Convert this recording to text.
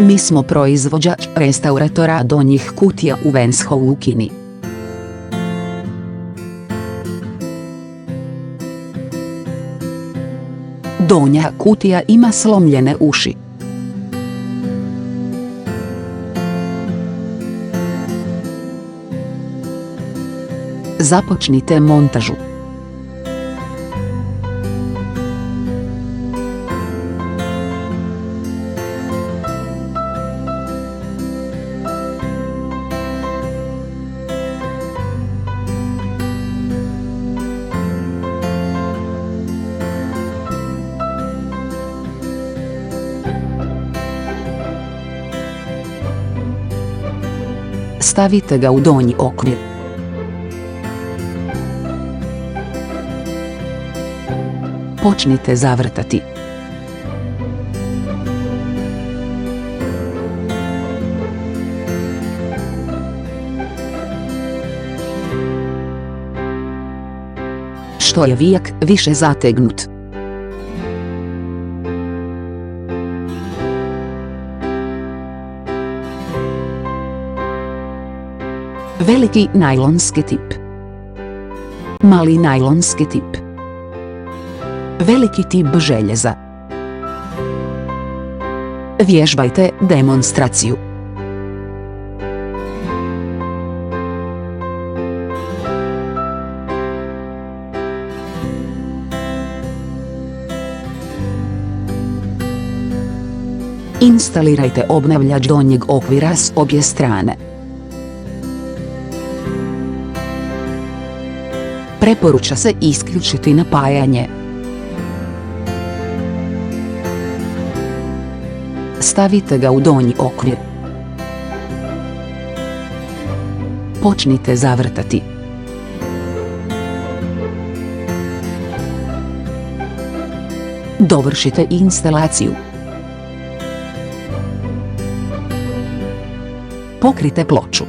Mi smo proizvođač restauratora donjih kutija u Venshovu u Kini. Donja kutija ima slomljene uši. Započnite montažu. Stavite ga u donji okvir. Počnite zavrtati. Što je vijak više zategnut, veliki najlonski tip, mali najlonski tip, veliki tip željeza. Vježbajte demonstraciju. Instalirajte obnavljač donjeg okvira s obje strane. Preporuča se isključiti napajanje. Stavite ga u donji okvir. Počnite zavrtati. Dovršite instalaciju. Pokrite ploču.